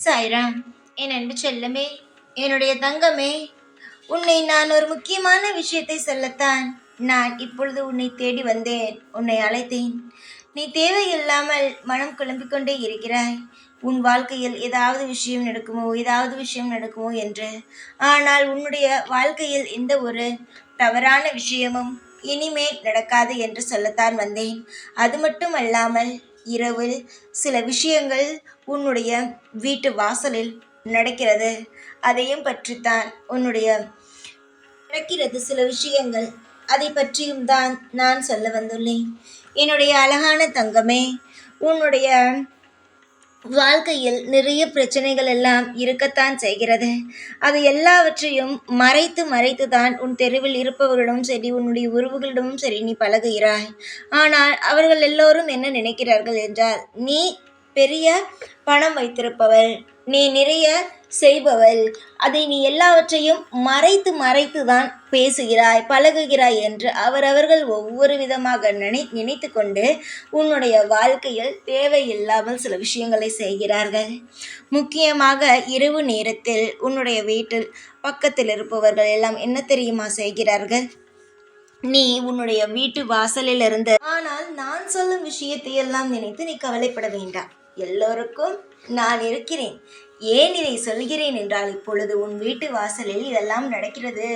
சாய்ராம், என் அன்பு செல்லமே, என்னுடைய தங்கமே, உன்னை நான் ஒரு முக்கியமான விஷயத்தை சொல்லத்தான் நான் இப்பொழுது உன்னை தேடி வந்தேன். உன்னை அழைத்தேன். நீ தேவையில்லாமல் மனம் குழம்பிக் கொண்டே இருக்கிறாய். உன் வாழ்க்கையில் ஏதாவது விஷயம் நடக்குமோ என்று. ஆனால் உன்னுடைய வாழ்க்கையில் எந்த ஒரு தவறான விஷயமும் இனிமேல் நடக்காது என்று சொல்லத்தான் வந்தேன். அது மட்டும் அல்லாமல் இரவில் சில விஷயங்கள் உன்னுடைய வீட்டு வாசலில் நடக்கிறது. அதையும் பற்றித்தான் நடக்கிறது சில விஷயங்கள். அதை பற்றியும் தான் நான் சொல்ல வந்துள்ளேன். என்னுடைய அழகான தங்கமே, உன்னுடைய வாழ்க்கையில் நிறைய பிரச்சனைகள் எல்லாம் இருக்கத்தான் செய்கிறது. அது எல்லாவற்றையும் மறைத்து தான் உன் தெருவில் இருப்பவர்களிடமும் சரி, உன்னுடைய உறவுகளிடமும் சரி நீ பழகுகிறாய். ஆனால் அவர்கள் எல்லோரும் என்ன நினைக்கிறார்கள் என்றால், நீ பெரிய பணம் வைத்திருப்பவள், நீ நிறைய செய்பவள், அதை நீ எல்லாவற்றையும் மறைத்து தான் பேசுகிறாய், பழகுகிறாய் என்று அவரவர்கள் ஒவ்வொரு விதமாக நினைத்து கொண்டு உன்னுடைய வாழ்க்கையில் தேவையில்லாமல் சில விஷயங்களை செய்கிறார்கள். முக்கியமாக இரவு நேரத்தில் உன்னுடைய வீட்டில் பக்கத்தில் இருப்பவர்கள் எல்லாம் என்ன தெரியுமா செய்கிறார்கள்? நீ உன்னுடைய வீட்டு வாசலில் இருந்து ஆனால் நான் சொல்லும் விஷயத்தை எல்லாம் நினைத்து நீ கவலைப்பட வேண்டாம். எல்லோருக்கும் நான் இருக்கிறேன். ஏன் இதை சொல்கிறேன் என்றால், இப்பொழுது உன் வீட்டு வாசலில் இதெல்லாம் நடக்கிறது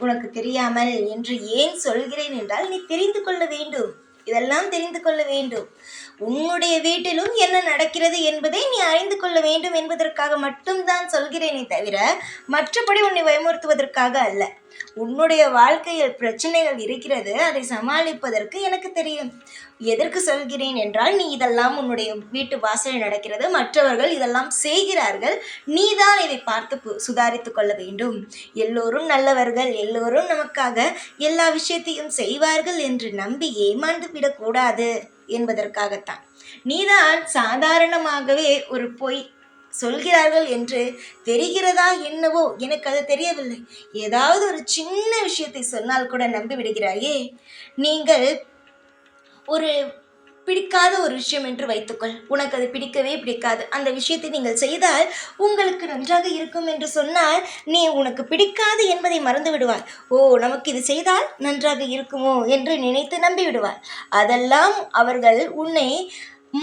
உனக்கு தெரியாமல் என்று ஏன் சொல்கிறேன் என்றால், நீ தெரிந்து கொள்ள வேண்டும். இதெல்லாம் தெரிந்து கொள்ள வேண்டும். உன்னுடைய வீட்டிலும் என்ன நடக்கிறது என்பதை நீ அறிந்து கொள்ள வேண்டும் என்பதற்காக மட்டும்தான் சொல்கிறேனே தவிர மற்றபடி உன்னை பயமுறுத்துவதற்காக அல்ல. உன்னுடைய வாழ்க்கையில் பிரச்சனைகள் இருக்கிறது, அதை சமாளிப்பதற்கு எனக்கு தெரியும். எதற்கு சொல்கிறேன் என்றால், நீ இதெல்லாம் உன்னுடைய வீட்டு வாசலில் நடக்கிறது, மற்றவர்கள் இதெல்லாம் செய்கிறார்கள், நீதான் இதை பார்த்து சுதாரித்து கொள்ள வேண்டும். எல்லோரும் நல்லவர்கள், எல்லோரும் நமக்காக எல்லா விஷயத்தையும் செய்வார்கள் என்று நம்பி ஏமாந்து விடக்கூடாது என்பதற்காகத்தான். நீதான் சாதாரணமாகவே ஒரு பொய் சொல்கிறார்கள் என்று தெரிகிறதா என்னவோ, எனக்கு அது தெரியவில்லை. ஏதாவது ஒரு சின்ன விஷயத்தை சொன்னால் கூட நம்பி விடுகிறாயே. நீங்கள் ஒரு பிடிக்காத ஒரு விஷயம் என்று வைத்துக்கொள். உனக்கு அது பிடிக்கவே பிடிக்காது. அந்த விஷயத்தை நீங்கள் செய்தால் உங்களுக்கு நன்றாக இருக்கும் என்று சொன்னால், நீ உனக்கு பிடிக்காது என்பதை மறந்து விடுவாய். ஓ, நமக்கு இது செய்தால் நன்றாக இருக்குமோ என்று நினைத்து நம்பி விடுவாய். அதெல்லாம் அவர்கள் உன்னை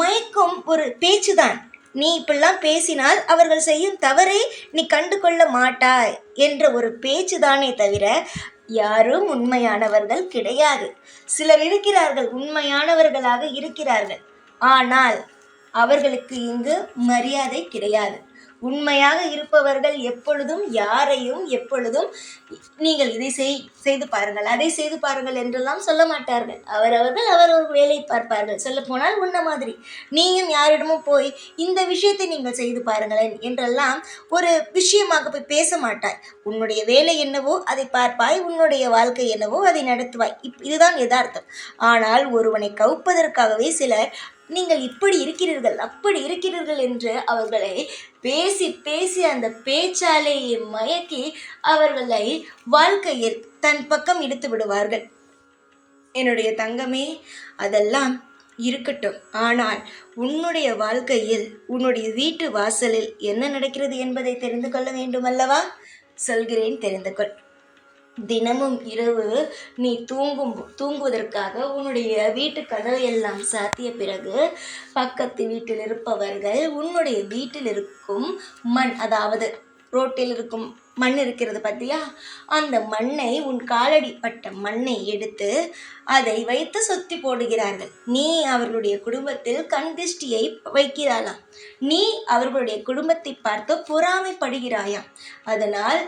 மயக்கும் ஒரு பேச்சுதான். நீ இப்படிலாம் பேசினால் அவர்கள் செய்யும் தவறை நீ கண்டு கொள்ள மாட்டாய் என்ற ஒரு பேச்சு தானே தவிர யாரும் உண்மையானவர்கள் கிடையாது. சிலர் இருக்கிறார்கள், உண்மையானவர்களாக இருக்கிறார்கள். ஆனால் அவர்களுக்கு இங்கு மரியாதை கிடையாது. உண்மையாக இருப்பவர்கள் எப்பொழுதும் யாரையும் எப்பொழுதும் நீங்கள் இதை செய்து பாருங்கள், அதை செய்து பாருங்கள் என்றெல்லாம் சொல்ல மாட்டார்கள். அவரவர் வேலை பார்ப்பார்கள். சொல்ல போனால் உன்ன மாதிரி நீயும் யாரிடமும் போய் இந்த விஷயத்தை நீங்கள் செய்து பாருங்களேன் என்றெல்லாம் ஒரு விஷயமாக போய் பேச மாட்டாய். உன்னுடைய வேலை என்னவோ அதை பார்ப்பாய், உன்னுடைய வாழ்க்கை என்னவோ அதை நடத்துவாய். இதுதான் யதார்த்தம். ஆனால் ஒருவனை கவுப்பதற்காகவே சிலர் நீங்கள் இப்படி இருக்கிறீர்கள், அப்படி இருக்கிறீர்கள் என்று அவர்களை பேசி அந்த பேச்சாலேயே மயக்கி அவர்களை வாழ்க்கையில் தன் பக்கம் இழுத்து விடுவார்கள். என்னுடைய தங்கமே, அதெல்லாம் இருக்கட்டும். ஆனால் உன்னுடைய வாழ்க்கையில் உன்னுடைய வீட்டு வாசலில் என்ன நடக்கிறது என்பதை தெரிந்து கொள்ள வேண்டும் அல்லவா? சொல்கிறேன், தெரிந்து கொள். தினமும் இரவு நீ தூங்குவதற்காக உன்னுடைய வீட்டு கதவை எல்லாம் சாத்திய பிறகு பக்கத்து வீட்டில் இருப்பவர்கள் உன்னுடைய வீட்டில் இருக்கும் மண், அதாவது ரோட்டில் இருக்கும் மண் இருக்கிறது பார்த்தியா, அந்த மண்ணை, உன் காலடி பட்ட மண்ணை எடுத்து அதை வைத்து சுத்தி போடுகிறார்கள். நீ அவர்களுடைய குடும்பத்தில் கண் திருஷ்டியை வைக்கிறாளாம். நீ அவர்களுடைய குடும்பத்தை பார்த்து பொறாமைப்படுகிறாயாம். அதனால்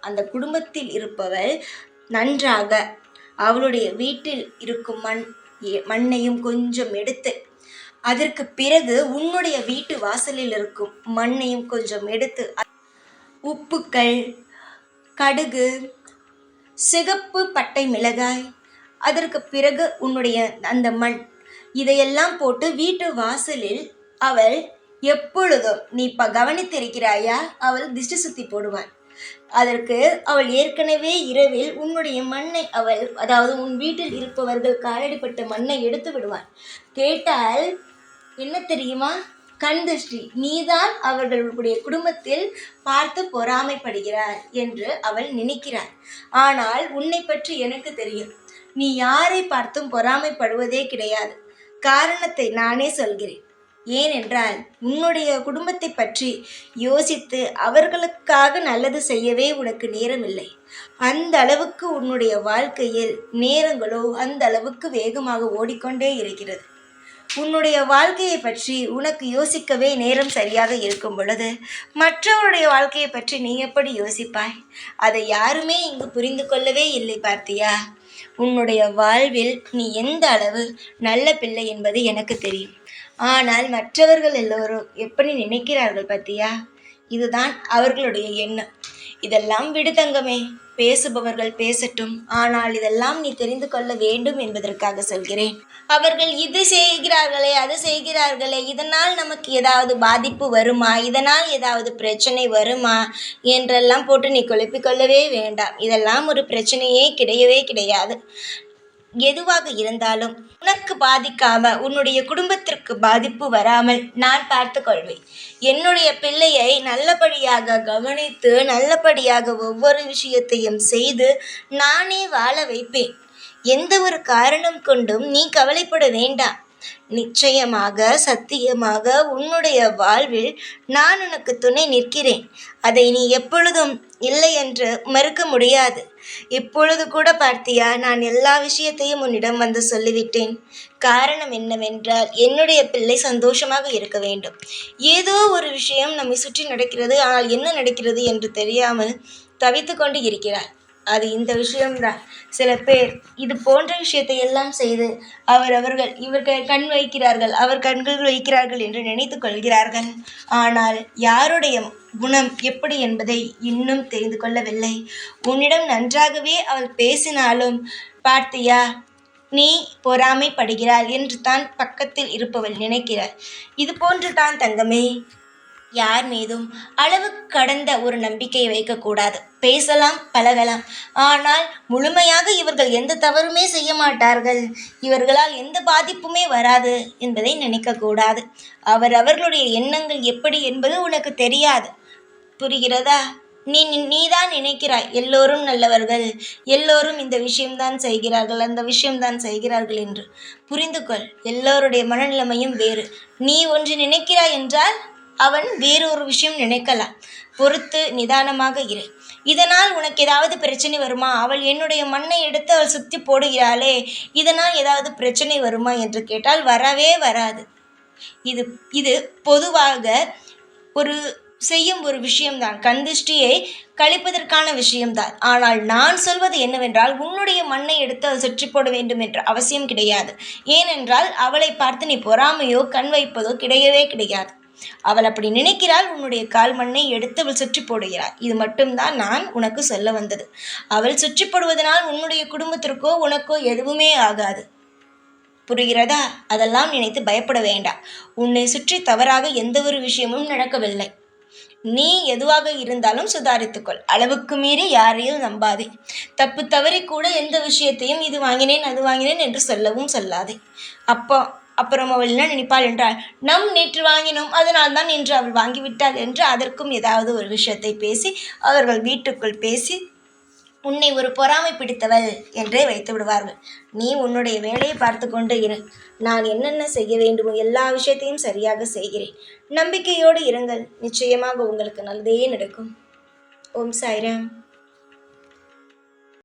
அந்த குடும்பத்தில் இருப்பவள் நன்றாக அவளுடைய வீட்டில் இருக்கும் மண்ணையும் கொஞ்சம் எடுத்து, அதற்கு பிறகு உன்னுடைய வீட்டு வாசலில் இருக்கும் மண்ணையும் கொஞ்சம் எடுத்து, உப்புக்கள், கடுகு, சிகப்பு பட்டை மிளகாய், அதற்கு பிறகு உன்னுடைய அந்த மண், இதையெல்லாம் போட்டு வீட்டு வாசலில் அவள் எப்பொழுதும், நீ கவனித்திருக்கிறாயா, அவள் திஷ்டி சுத்தி போடுவாள். அதற்கு அவள் ஏற்கனவே இரவில் உன்னுடைய மண்ணை அதாவது உன் வீட்டில் இருப்பவர்கள் காலடிப்பட்ட மண்ணை எடுத்து விடுவாள். கேட்டால் என்ன தெரியுமா? கண் திருஷ்டி, நீதான் அவர்களுடைய குடும்பத்தில் பார்த்து பொறாமைப்படுகிறாய் என்று அவள் நினைக்கிறாள். ஆனால் உன்னை பற்றி எனக்கு தெரியும். நீ யாரை பார்த்தும் பொறாமைப்படுவதே கிடையாது. காரணத்தை நானே சொல்கிறேன். ஏனென்றால் உன்னுடைய குடும்பத்தை பற்றி யோசித்து அவர்களுக்காக நல்லது செய்யவே உனக்கு நேரமில்லை. அந்த அளவுக்கு உன்னுடைய வாழ்க்கையில் நேரங்களோ அந்த அளவுக்கு வேகமாக ஓடிக்கொண்டே இருக்கிறது. உன்னுடைய வாழ்க்கையை பற்றி உனக்கு யோசிக்கவே நேரம் சரியாக இருக்கும் பொழுது மற்றவருடைய வாழ்க்கையை பற்றி நீ எப்படி யோசிப்பாய்? அதை யாருமே இங்கு புரிந்து கொள்ளவே இல்லை. பார்த்தியா? உன்னுடைய வாழ்வில் நீ எந்த அளவு நல்ல பிள்ளை என்பது எனக்கு தெரியும். ஆனால் மற்றவர்கள் எல்லோரும் எப்படி நினைக்கிறார்கள் பார்த்தியா? இதுதான் அவர்களுடைய எண்ணம். இதெல்லாம் விடு தங்கமே, பேசுபவர்கள் பேசட்டும். ஆனால் இதெல்லாம் நீ தெரிந்து கொள்ள வேண்டும் என்பதற்காக சொல்கிறேன். அவர்கள் இது செய்கிறார்களே, அது செய்கிறார்களே, இதனால் நமக்கு ஏதாவது பாதிப்பு வருமா, இதனால் ஏதாவது பிரச்சனை வருமா என்றெல்லாம் போட்டு நீ குழப்பிக்கொள்ளவே வேண்டாம். இதெல்லாம் ஒரு பிரச்சனையே கிடையவே கிடையாது. எதுவாக இருந்தாலும் உனக்கு பாதிக்காம உன்னுடைய குடும்பத்திற்கு பாதிப்பு வராமல் நான் பார்த்து கொள்வேன். என்னுடைய பிள்ளையை நல்லபடியாக கவனித்து நல்லபடியாக ஒவ்வொரு விஷயத்தையும் செய்து நானே வாழ வைப்பேன். எந்த ஒரு காரணம் கொண்டும் நீ கவலைப்பட வேண்டாம். நிச்சயமாக சத்தியமாக உன்னுடைய வாழ்வில் நான் உனக்கு துணை நிற்கிறேன். அதை நீ எப்பொழுதும் இல்லை என்று மறுக்க முடியாது. இப்பொழுது கூட பார்த்தியா, நான் எல்லா விஷயத்தையும் உன்னிடம் வந்து சொல்லிவிட்டேன். காரணம் என்னவென்றால் என்னுடைய பிள்ளை சந்தோஷமாக இருக்க வேண்டும். ஏதோ ஒரு விஷயம் நம்மை சுற்றி நடக்கிறது, ஆனால் என்ன நடக்கிறது என்று தெரியாமல் தவித்து கொண்டு இருக்கிறார். அது இந்த விஷயம்தான். சில பேர் இது போன்ற விஷயத்தை எல்லாம் செய்து அவர்கள் இவர்கள் கண் வைக்கிறார்கள், அவர் கண்கள் வைக்கிறார்கள் என்று நினைத்து கொள்கிறார்கள். ஆனால் யாருடைய குணம் எப்படி என்பதை இன்னும் தெரிந்து கொள்ளவில்லை. உன்னிடம் நன்றாகவே அவள் பேசினாலும் பார்த்தியா, நீ பொறாமைப்படுகிறாள் என்று தான் பக்கத்தில் இருப்பவள் நினைக்கிறாள். இது போன்று தான் தங்கமே, யார் மீதும் அளவு கடந்த ஒரு நம்பிக்கையை வைக்கக்கூடாது. பேசலாம், பழகலாம், ஆனால் முழுமையாக இவர்கள் எந்த தவறுமே செய்ய மாட்டார்கள், இவர்களால் எந்த பாதிப்புமே வராது என்பதை நினைக்கக்கூடாது. அவர்களுடைய எண்ணங்கள் எப்படி என்பது உனக்கு தெரியாது. புரிகிறதா? நீதான் நினைக்கிறாய் எல்லோரும் நல்லவர்கள், எல்லோரும் இந்த விஷயம்தான் செய்கிறார்கள், அந்த விஷயம்தான் செய்கிறார்கள் என்று. புரிந்து கொள், எல்லோருடைய மனநிலைமையும் வேறு. நீ ஒன்று நினைக்கிறாய் என்றால் அவன் வேறொரு விஷயம் நினைக்கலாம். பொறுத்து நிதானமாக இரு. இதனால் உனக்கு ஏதாவது பிரச்சனை வருமா, அவள் என்னுடைய மண்ணை எடுத்து அவள் சுற்றி போடுகிறாளே, இதனால் ஏதாவது பிரச்சனை வருமா என்று கேட்டால் வரவே வராது. இது பொதுவாக ஒரு செய்யும் ஒரு விஷயம்தான், கண் திருஷ்டியை கழிப்பதற்கான விஷயம்தான். ஆனால் நான் சொல்வது என்னவென்றால், உன்னுடைய மண்ணை எடுத்து அவள் சுற்றி போட வேண்டும் என்ற அவசியம் கிடையாது. ஏனென்றால் அவளை பார்த்து நீ பொறாமையோ கண் வைப்பதோ கிடையவே கிடையாது. அவள் அப்படி நினைக்கிறாள், உன்னுடைய கால் மண்ணை எடுத்து அவள் சுற்றி போடுகிறாள். இது மட்டும்தான் நான் உனக்கு சொல்ல வந்தது. அவள் சுற்றி போடுவதனால் உன்னுடைய குடும்பத்திற்கோ உனக்கோ எதுவுமே ஆகாது. புரிகிறதா? அதெல்லாம் நினைத்து பயப்பட வேண்டாம். உன்னை சுற்றி தவறாக எந்த ஒரு விஷயமும் நடக்கவில்லை. நீ எதுவாக இருந்தாலும் சுதாரித்துக்கொள். அளவுக்கு மீறி யாரையும் நம்பாதே. தப்பு தவறி கூட எந்த விஷயத்தையும் இது வாங்கினேன் அது வாங்கினேன் என்று சொல்லவும் சொல்லாதே. அப்புறம் அவள் என்ன நினைப்பாள் என்றால், நேற்று வாங்கினோம், அதனால் தான் இன்று அவள் வாங்கிவிட்டாள் என்று அதற்கும் ஏதாவது ஒரு விஷயத்தை பேசி அவர்கள் வீட்டுக்குள் பேசி உன்னை ஒரு பொறாமை பிடித்தவள் என்றே வைத்து விடுவார்கள். நீ உன்னுடைய வேலையை பார்த்து கொண்டு இரு. நான் என்னென்ன செய்ய வேண்டுமோ எல்லா விஷயத்தையும் சரியாக செய்கிறேன். நம்பிக்கையோடு இருங்கள். நிச்சயமாக உங்களுக்கு நல்லதே நடக்கும். ஓம் சாய்ராம்.